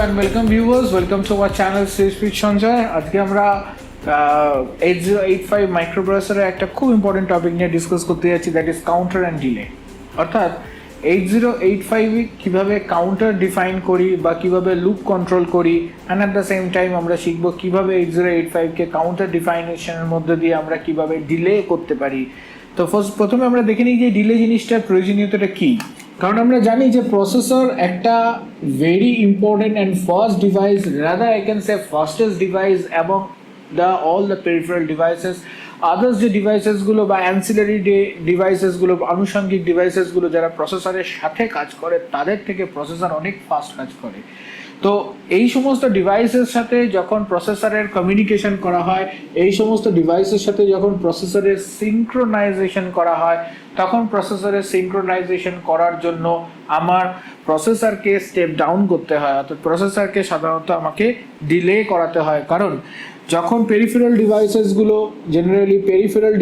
and welcome viewers. Welcome to our channel Speech with Sanjoy. আজকে আমরা 8085 মাইক্রোপ্রসেসরের একটা খুব ইম্পর্টেন্ট টপিক নিয়ে ডিসকাস করতে যাচ্ছি, that is counter and delay. অর্থাৎ 8085 কিভাবে কাউন্টার ডিফাইন করি বা কিভাবে লুপ কন্ট্রোল করি, and at the same time আমরা শিখব কিভাবে 8085কে কাউন্টার ডিফাইনেশনের মধ্যে দিয়ে আমরা কিভাবে ডিলে করতে পারি। তো প্রথমে আমরা দেখে নিই যে ডিলে জিনিসটার প্রয়োজনীয়তাটা কী। কারণ আমরা জানি যে প্রসেসর একটা very important and first device, rather I can say fastest device এবং all the peripheral devices, others যে ডিভাইসেসগুলো বা অ্যান্সিলারি ডিভাইসেসগুলো, আনুষঙ্গিক ডিভাইসেসগুলো যারা প্রসেসরের সাথে কাজ করে তাদের থেকে প্রসেসর অনেক ফাস্ট কাজ করে। তো এই সমস্ত ডিভাইসের সাথে যখন প্রসেসরের কমিউনিকেশন করা হয়, এই সমস্ত ডিভাইসের সাথে যখন প্রসেসরের সিনক্রোনাইজেশন করা হয়, তখন প্রসেসরের সিনক্রোনাইজেশন করার জন্য আমার প্রসেসরকে স্টেপ ডাউন করতে হয়, অর্থাৎ প্রসেসরকে সাধারণত আমাকে ডিলে করাতে হয়। কারণ যখন পেরিফেরাল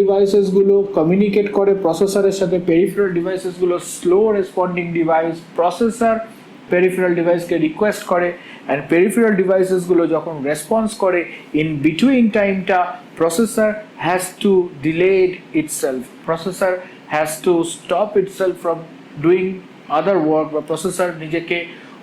ডিভাইসেসগুলো কমিউনিকেট করে প্রসেসরের সাথে, পেরিফেরাল ডিভাইসেসগুলো slow responding device, processor peripheral ডিভাইসকে রিকোয়েস্ট করে, অ্যান্ড পেরিফেরাল ডিভাইসেসগুলো যখন রেসপন্স করে, ইন বিটুইন টাইমটা processor has to delayed itself, processor has to stop itself from doing other work, বা প্রসেসর নিজেকে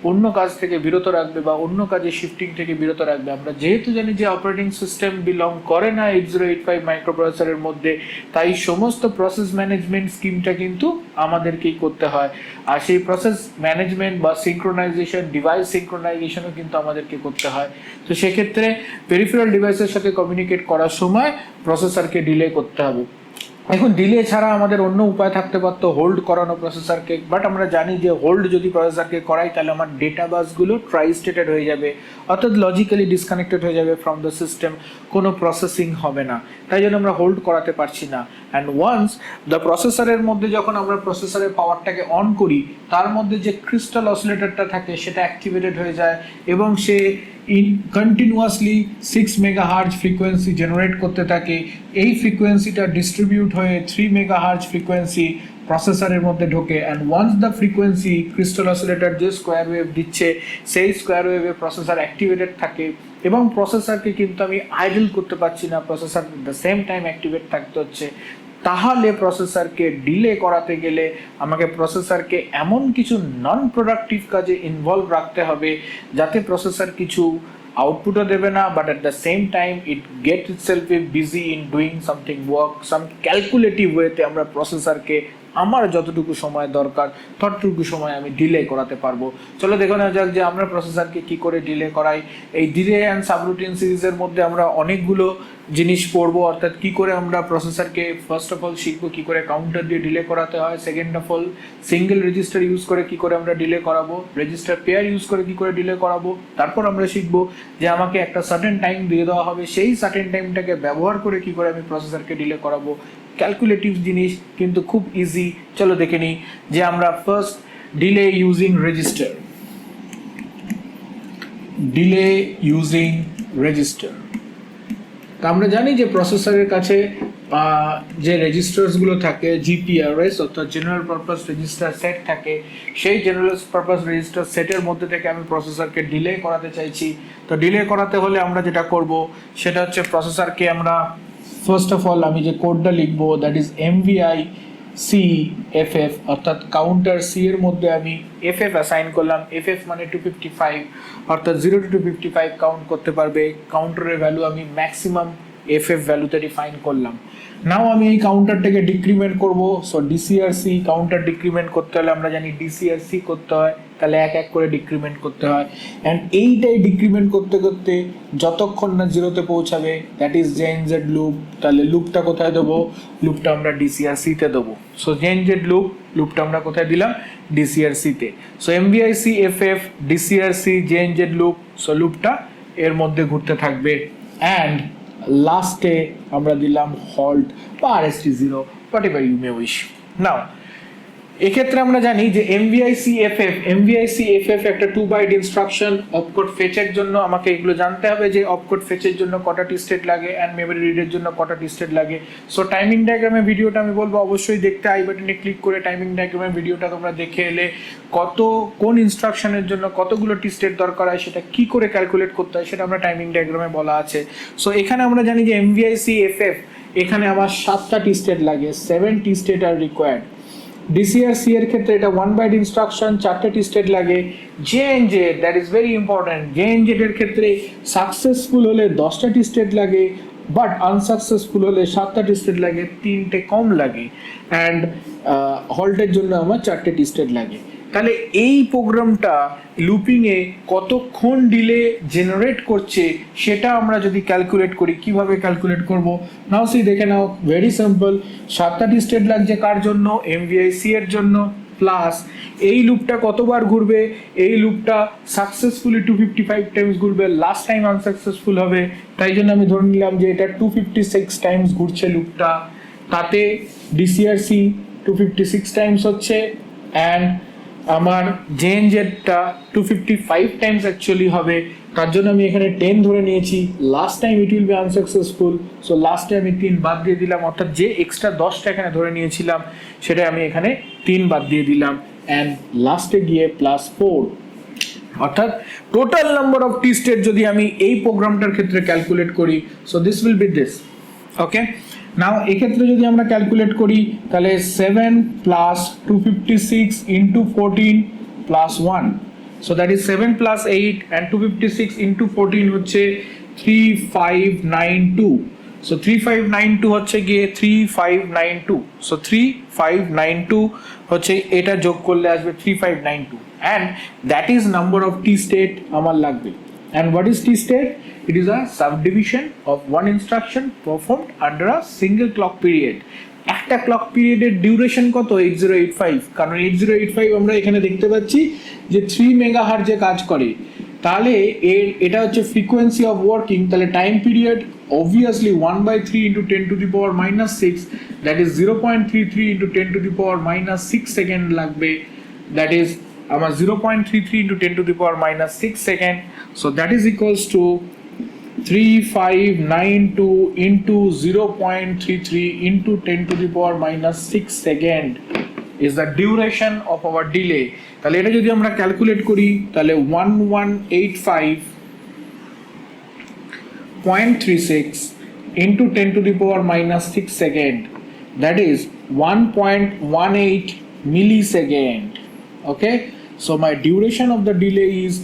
অন্য কাজ থেকে বিরত রাখবে বা অন্য কাজে শিফটিং থেকে বিরত রাখবে। আমরা যেহেতু জানি যে অপারেটিং সিস্টেম বিলং করে না 8085 মাইক্রোপ্রসেসরের মধ্যে, তাই সমস্ত প্রসেস ম্যানেজমেন্ট স্কিমটা কিন্তু আমাদেরকেই করতে হয়। আর সেই প্রসেস ম্যানেজমেন্ট বা সিনক্রোনাইজেশন, ডিভাইস সিনক্রোনাইজেশনও কিন্তু আমাদেরকে করতে হয়। তো সেক্ষেত্রে পেরিফেরাল ডিভাইসের সাথে কমিউনিকেট করার সময় প্রসেসরকে ডিলে করতে হবে। এখন ডিলে ছাড়া আমাদের অন্য উপায় থাকতে পারতো হোল্ড করানো প্রসেসরকে, বাট আমরা জানি যে হোল্ড যদি প্রসেসরকে করাই তাহলে আমার ডেটা বাসগুলো ট্রাই স্টেটেড হয়ে যাবে, অর্থাৎ লজিক্যালি ডিসকানেক্টেড হয়ে যাবে ফ্রম দ্য সিস্টেম, কোনো প্রসেসিং হবে না, তাই জন্য আমরা হোল্ড করাতে পারছি না। অ্যান্ড ওয়ান্স দ্য প্রসেসরের মধ্যে যখন আমরা প্রসেসরের পাওয়ারটাকে অন করি, তার মধ্যে যে ক্রিস্টাল অসিলেটরটা থাকে সেটা অ্যাক্টিভেটেড হয়ে যায় এবং সে কন্টিনিউয়াসলি 6 মেগাহার্জ ফ্রিকোয়েন্সি জেনারেট করতে থাকে। এই ফ্রিকোয়েন্সিটা ডিস্ট্রিবিউট হয়ে 3 মেগাহার্জ ফ্রিকোয়েন্সি প্রসেসরের মধ্যে ঢোকে, and once the frequency crystal oscillator যে স্কোয়ার ওয়েভ দিচ্ছে সেই স্কোয়ার ওয়েভে প্রসেসর অ্যাক্টিভেটেড থাকে এবং প্রসেসরকে কিন্তু আমি আইডল করতে পারছি না, processor at the same time activate থাকতে হচ্ছে। তাহলে প্রসেসরকে ডিলে করাতে গেলে আমাকে প্রসেসরকে এমন কিছু নন প্রোডাক্টিভ কাজে ইনভলভ রাখতে হবে যাতে প্রসেসর কিছু আউটপুটও দেবে না, but at the same time it gate itself busy in doing something work, some calculative ওয়েতে আমরা প্রসেসরকে আমার যতটুকু সময় দরকার ততটুকু সময় আমি ডিলে করাতে পারবো। চলো দেখো না যাক যে আমরা প্রসেসরকে কি করে ডিলে করাই। এই ডিলে অ্যান্ড সাবরুটিন সিরিজের মধ্যে আমরা অনেকগুলো জিনিস পড়বো, অর্থাৎ কি করে আমরা প্রসেসরকে ফার্স্ট অফ অল শিখবো কি করে কাউন্টার দিয়ে ডিলে করাতে হয়, second of all single register use করে কি করে আমরা ডিলে করাবো, রেজিস্টার পেয়ার ইউজ করে কি করে ডিলে করাবো, তারপর আমরা শিখবো যে আমাকে একটা সার্টেন টাইম দিয়ে দেওয়া হবে, সেই সার্টেন টাইমটাকে ব্যবহার করে কি করে আমি প্রসেসরকে ডিলে করাবো। ক্যালকুলেটিভ জিনিস কিন্তু খুব ইজি। চলো দেখে নিই যে আমরা first delay using register, delay using register. তা আমরা জানি যে প্রসেসরের কাছে যে রেজিস্টার্সগুলো থাকে জিপিআরএস অর্থাৎ জেনারেল পারপাস রেজিস্টার সেট থাকে, সেই জেনারেল পারপাস রেজিস্টার সেটের মধ্যে থেকে আমি প্রসেসরকে ডিলে করাতে চাইছি। তো ডিলে করাতে হলে আমরা যেটা করব সেটা হচ্ছে প্রসেসরকে আমরা ফার্স্ট অফ অল আমি যে কোডটা লিখবো দ্যাট ইজ MVI CFF, অর্থাৎ কাউন্টার সি এর মধ্যে আমি FF অ্যাসাইন করলাম। FF মানে 255, অর্থাৎ 0 to 255 কাউন্ট করতে পারবে। কাউন্টারের ভ্যালু আমি ম্যাক্সিমাম FF ভ্যালুতে ডিফাইন করলাম। নাও আমি এই কাউন্টারটাকে ডিক্রিমেন্ট করব। সো DCRC কাউন্টার ডিক্রিমেন্ট করতে হলে আমরা জানি DCRC করতে হয়, তাহলে এক এক করে ডিক্রিমেন্ট করতে হয়। অ্যান্ড এইটাই ডিক্রিমেন্ট করতে করতে যতক্ষণ না জিরোতে পৌঁছাবে, দ্যাট ইজ JNZ লুপ। তাহলে লুপটা কোথায় দেবো? লুপটা আমরা DCRC-তে দেবো। সো JNZ লুপটা আমরা কোথায় দিলাম? DCRC-তে। So MVI CFF DCRC JNZ loop, so লুপটা এর মধ্যে ঘুরতে থাকবে। অ্যান্ড লাস্টে আমরা দিলাম হল্ট বা RST0, whatever you may wish. Now এক্ষেত্রে আমরা জানি যে MVIC FF একটা 2 বাইট ইনস্ট্রাকশন অপকোড ফেচের জন্য আমাকে এগুলো জানতে হবে যে অপকোড ফেচের জন্য কটা টি স্টেট লাগে এন্ড মেমরি রিডের জন্য কটা টি স্টেট লাগে। সো টাইমিং ডায়াগ্রামের ভিডিওটা আমি বলবো অবশ্যই দেখতে, আই বাটনে ক্লিক করে টাইমিং ডায়াগ্রামের ভিডিওটা তোমরা দেখে এলে কোন ইনস্ট্রাকশনের জন্য কতগুলো টি স্টেট দরকার হয় সেটা কি করে ক্যালকুলেট করতে হয় সেটা আমরা টাইমিং ডায়াগ্রামে বলা আছে। সো এখানে আমরা জানি যে MVIC FF এখানে আমার 7টা টি স্টেট লাগে, 7 টি স্টেট আর রিকোয়ার্ড। DCRC এর ক্ষেত্রে এটা 1 বাইট ইনস্ট্রাকশন, 4টা টি স্টেট লাগে। JNZ that is very important, JNZ এর ক্ষেত্রে সাকসেসফুল হলে 10টা টি স্টেট লাগে, বাট আনসাকসেসফুল হলে 7টা টি স্টেট লাগে, 3টে কম লাগে, অ্যান্ড হল্টের জন্য আমার 4টে টি স্টেট লাগে। তাহলে এই প্রোগ্রামটা লুপিংয়ে কতক্ষণ ডিলে জেনারেট করছে সেটা আমরা যদি ক্যালকুলেট করি, কিভাবে ক্যালকুলেট করব নাও সি দেখে নাও, ভেরি সিম্পল। 7টা টি স্টেট লাগছে কার জন্য? MVIC এর জন্য, প্লাস এই লুপটা কতবার ঘুরবে? এই লুপটা সাকসেসফুলি 255 টাইমস ঘুরবে, লাস্ট টাইম আনসাকসেসফুল হবে, তাই জন্য আমি ধরে নিলাম যে এটা 256 টাইমস ঘুরছে লুপটা। তাতে DCRC 256 টাইমস হচ্ছে, অ্যান্ড আমার JNZ-টা 255 টাইমস অ্যাকচুয়ালি হবে, তার জন্য আমি এখানে 10 ধরে নিয়েছি। Last time it will be unsuccessful, so লাস্টে আমি 3 বাদ দিয়ে দিলাম, অর্থাৎ যে এক্সট্রা 10টা এখানে ধরে নিয়েছিলাম সেটা আমি এখানে 3 বাদ দিয়ে দিলাম, অ্যান্ড লাস্টে গিয়ে +4, অর্থাৎ total number of T state যদি আমি এই প্রোগ্রামটার ক্ষেত্রে ক্যালকুলেট করি, so this will be this. Okay, now এক্ষেত্রে যদি আমরা ক্যালকুলেট করি তাহলে 7 + 256 × 14 + 1, সো দ্যাট ইজ 7 + 8 and 256 × 14 হচ্ছে 3592, সো 3592 হচ্ছে গিয়ে 3592, সো 3592 হচ্ছে এটা যোগ করলে আসবে 3592, and that is number of t state আমার লাগবে। And what is t state? It is a subdivision of one instruction performed under a single clock period. একটা ক্লক পিরিয়ডের ডিউরেশন কত? 8085, কারণ 8085 আমরা এখানে দেখতে পাচ্ছি যে 3 মেগাহার্জে কাজ করে, তাহলে এটা হচ্ছে ফ্রিকোয়েন্সি অফ ওয়ার্কিং, তাহলে time period obviously 1/3 × 10⁻⁻6, that is 0.33 × 10⁻⁻6 second লাগবে, that is আমার 0.33 × 10⁻⁻6 second, so that is equals to 3592 into 0.33 into 10⁻⁻6 second is the duration of our delay. তাহলে এটা যদি আমরা ক্যালকুলেট করি তাহলে 1185.36 into 10⁻⁻6 second, that is 1.18 millisecond. Okay, so my duration of the delay is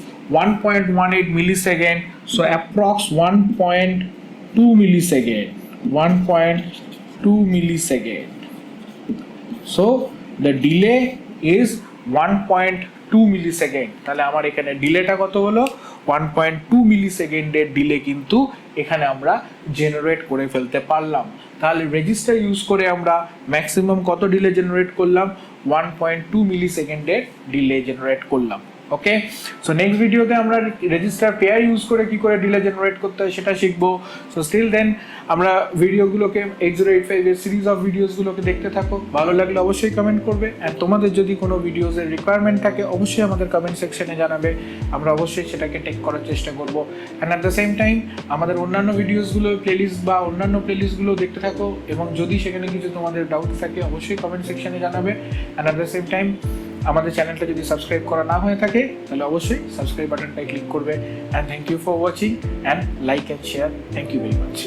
1.18 millisecond, so approx 1.2 millisecond, 1.2 millisecond. So the delay is 1.2 millisecond. তাহলে আমার এখানে ডিলেটা কত হলো? 1.2 মিলিসেকেন্ডের ডিলে কিন্তু এখানে আমরা জেনারেট করে ফেলতে পারলাম। তাহলে রেজিস্টার ইউজ করে আমরা ম্যাক্সিমাম কত ডিলে জেনারেট করলাম? 1.2 মিলিসেকেন্ডের ডিলে জেনারেট করলাম। ওকে, সো নেক্সট ভিডিওতে আমরা রেজিস্টার পেয়ার ইউজ করে কি করে ডিলে জেনারেট করতে হয় সেটা শিখবো। সো স্টিল দেন আমরা ভিডিওগুলোকে 8085 এর সিরিজ অফ ভিডিওসগুলোকে দেখতে থাকো, ভালো লাগলে অবশ্যই কমেন্ট করবে, অ্যান্ড তোমাদের যদি কোনো ভিডিওসের রিকোয়ারমেন্ট থাকে অবশ্যই আমাদের কমেন্ট সেকশনে জানাবে, আমরা অবশ্যই সেটাকে টেক করার চেষ্টা করব। And at the same time আমাদের অন্যান্য ভিডিওসগুলো প্লেলিস্ট বা অন্যান্য প্লেলিস্টগুলো দেখতে থাকো, এবং যদি সেখানে কিছু তোমাদের ডাউট থাকে অবশ্যই কমেন্ট সেকশনে জানাবে। And at the same time আমাদের চ্যানেলটা যদি সাবস্ক্রাইব করা না হয়ে থাকে তাহলে অবশ্যই সাবস্ক্রাইব বাটনটায় ক্লিক করবে। And thank you for watching, and like and share. Thank you very much.